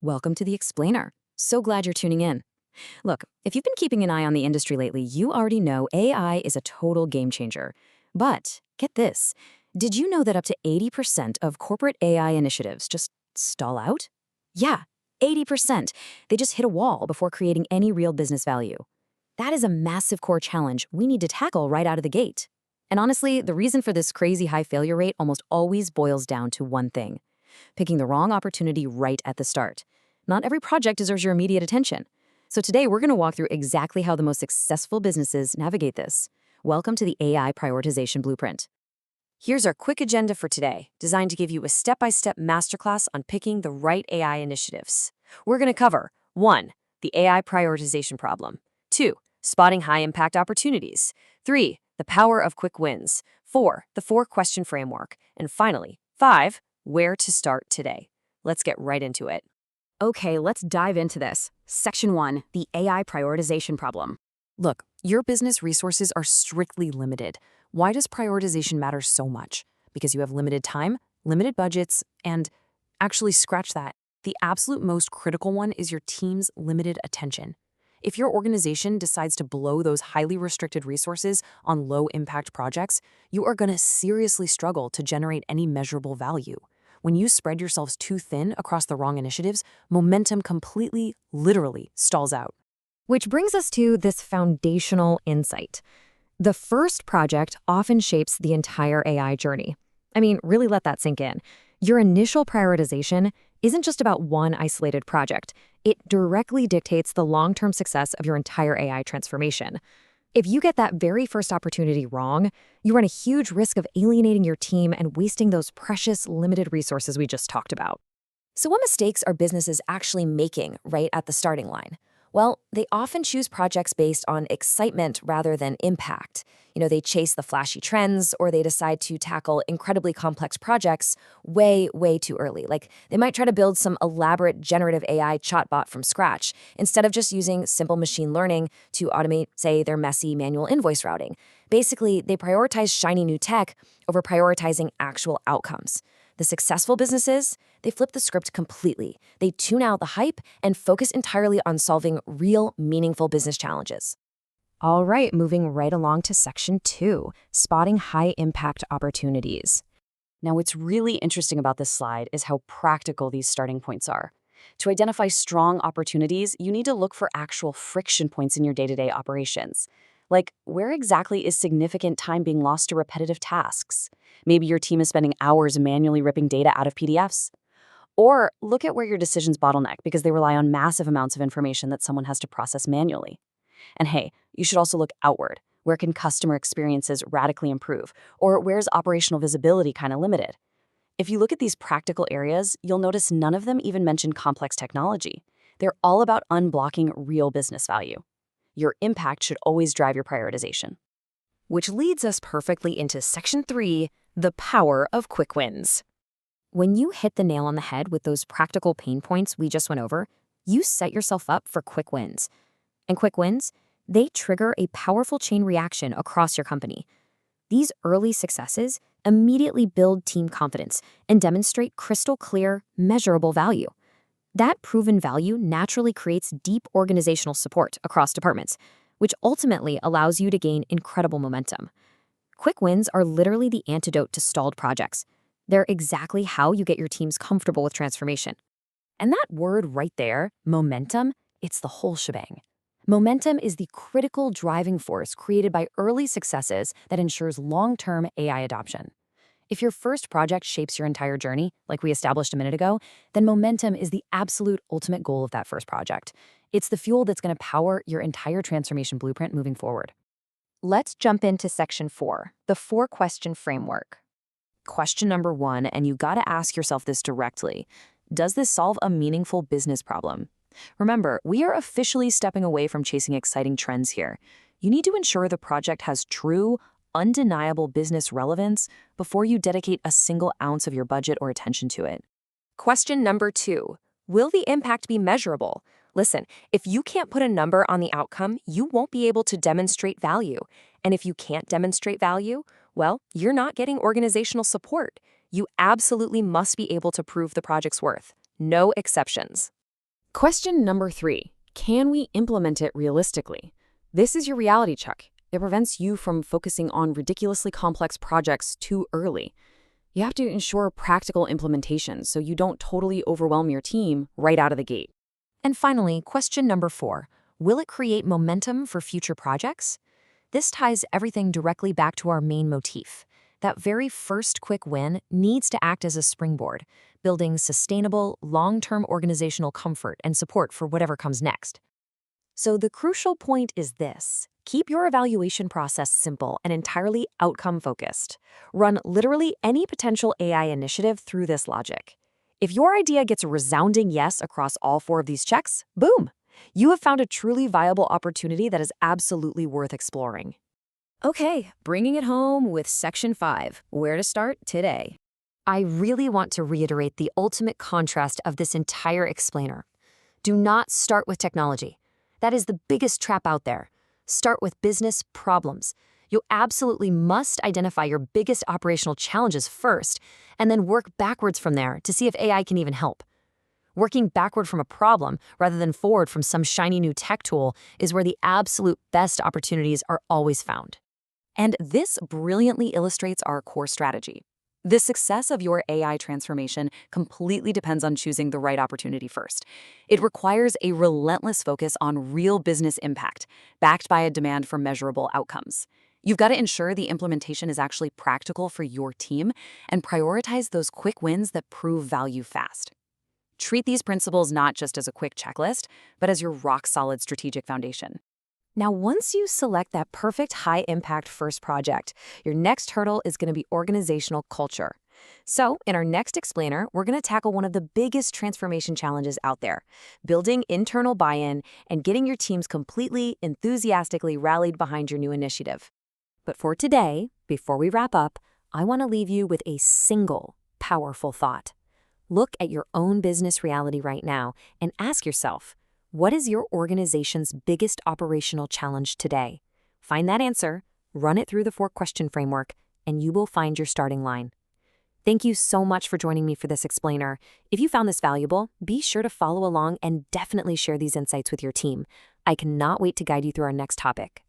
Welcome to the Explainer. So glad you're tuning in. Look, if you've been keeping an eye on the industry lately, you already know AI is a total game changer. But get this, did you know that up to 80% of corporate AI initiatives just stall out? Yeah, 80%. They just hit a wall before creating any real business value. That is a massive core challenge we need to tackle right out of the gate. And honestly, the reason for this crazy high failure rate almost always boils down to one thing: picking the wrong opportunity right at the start. Not every project deserves your immediate attention. So today we're going to walk through exactly how the most successful businesses navigate this. Welcome to the AI prioritization blueprint. Here's our quick agenda for today, designed to give you a step-by-step masterclass on picking the right AI initiatives. We're going to cover 1. The AI prioritization problem. 2. Spotting high-impact opportunities. 3. The power of quick wins. 4. The 4-question framework. And finally, 5. Where to start today. Let's get right into it. Okay, let's dive into this. Section 1, the AI prioritization problem. Look, your business resources are strictly limited. Why does prioritization matter so much? Because you have limited time, limited budgets, and actually scratch that. The absolute most critical one is your team's limited attention. If your organization decides to blow those highly restricted resources on low-impact projects, you are going to seriously struggle to generate any measurable value. When you spread yourselves too thin across the wrong initiatives, momentum completely, literally stalls out. Which brings us to this foundational insight. The first project often shapes the entire AI journey. I mean, really let that sink in. Your initial prioritization isn't just about one isolated project. It directly dictates the long-term success of your entire AI transformation. If you get that very first opportunity wrong, you run a huge risk of alienating your team and wasting those precious, limited resources we just talked about. So what mistakes are businesses actually making right at the starting line? Well, they often choose projects based on excitement rather than impact. They chase the flashy trends, or they decide to tackle incredibly complex projects way, way too early. Like, they might try to build some elaborate generative AI chatbot from scratch, instead of just using simple machine learning to automate, say, their messy manual invoice routing. Basically, they prioritize shiny new tech over prioritizing actual outcomes. The successful businesses, they flip the script completely. They tune out the hype and focus entirely on solving real, meaningful business challenges. All right, moving right along to section 2, spotting high-impact opportunities. Now, what's really interesting about this slide is how practical these starting points are. To identify strong opportunities, you need to look for actual friction points in your day-to-day operations. Like, where exactly is significant time being lost to repetitive tasks? Maybe your team is spending hours manually ripping data out of PDFs. Or look at where your decisions bottleneck because they rely on massive amounts of information that someone has to process manually. And hey, you should also look outward. Where can customer experiences radically improve? Or where's operational visibility kind of limited? If you look at these practical areas, you'll notice none of them even mention complex technology. They're all about unblocking real business value. Your impact should always drive your prioritization. Which leads us perfectly into section 3, the power of quick wins. When you hit the nail on the head with those practical pain points we just went over, you set yourself up for quick wins. And quick wins, they trigger a powerful chain reaction across your company. These early successes immediately build team confidence and demonstrate crystal clear, measurable value. That proven value naturally creates deep organizational support across departments, which ultimately allows you to gain incredible momentum. Quick wins are literally the antidote to stalled projects. They're exactly how you get your teams comfortable with transformation. And that word right there, momentum, it's the whole shebang. Momentum is the critical driving force created by early successes that ensures long-term AI adoption. If your first project shapes your entire journey, like we established a minute ago, then momentum is the absolute ultimate goal of that first project. It's the fuel that's going to power your entire transformation blueprint moving forward. Let's jump into section 4, the 4-question framework. Question number 1, and you got to ask yourself this directly: does this solve a meaningful business problem? Remember, we are officially stepping away from chasing exciting trends here. You need to ensure the project has true, undeniable business relevance before you dedicate a single ounce of your budget or attention to it. Question number 2, will the impact be measurable? Listen, if you can't put a number on the outcome, you won't be able to demonstrate value. And if you can't demonstrate value, well, you're not getting organizational support. You absolutely must be able to prove the project's worth. No exceptions. Question number 3. Can we implement it realistically? This is your reality check. It prevents you from focusing on ridiculously complex projects too early. You have to ensure practical implementation so you don't totally overwhelm your team right out of the gate. And finally, question number 4. Will it create momentum for future projects? This ties everything directly back to our main motif. That very first quick win needs to act as a springboard, building sustainable, long-term organizational comfort and support for whatever comes next. So the crucial point is this. Keep your evaluation process simple and entirely outcome-focused. Run literally any potential AI initiative through this logic. If your idea gets a resounding yes across all 4 of these checks, boom! You have found a truly viable opportunity that is absolutely worth exploring. Okay, bringing it home with Section 5, where to start today. I really want to reiterate the ultimate contrast of this entire explainer. Do not start with technology. That is the biggest trap out there. Start with business problems. You absolutely must identify your biggest operational challenges first, and then work backwards from there to see if AI can even help. Working backward from a problem rather than forward from some shiny new tech tool is where the absolute best opportunities are always found. And this brilliantly illustrates our core strategy. The success of your AI transformation completely depends on choosing the right opportunity first. It requires a relentless focus on real business impact, backed by a demand for measurable outcomes. You've got to ensure the implementation is actually practical for your team and prioritize those quick wins that prove value fast. Treat these principles not just as a quick checklist, but as your rock-solid strategic foundation. Now, once you select that perfect high-impact first project, your next hurdle is going to be organizational culture. So, in our next explainer, we're going to tackle one of the biggest transformation challenges out there, building internal buy-in and getting your teams completely, enthusiastically rallied behind your new initiative. But for today, before we wrap up, I want to leave you with a single, powerful thought. Look at your own business reality right now and ask yourself, what is your organization's biggest operational challenge today? Find that answer, run it through the 4-question framework, and you will find your starting line. Thank you so much for joining me for this explainer. If you found this valuable, be sure to follow along and definitely share these insights with your team. I cannot wait to guide you through our next topic.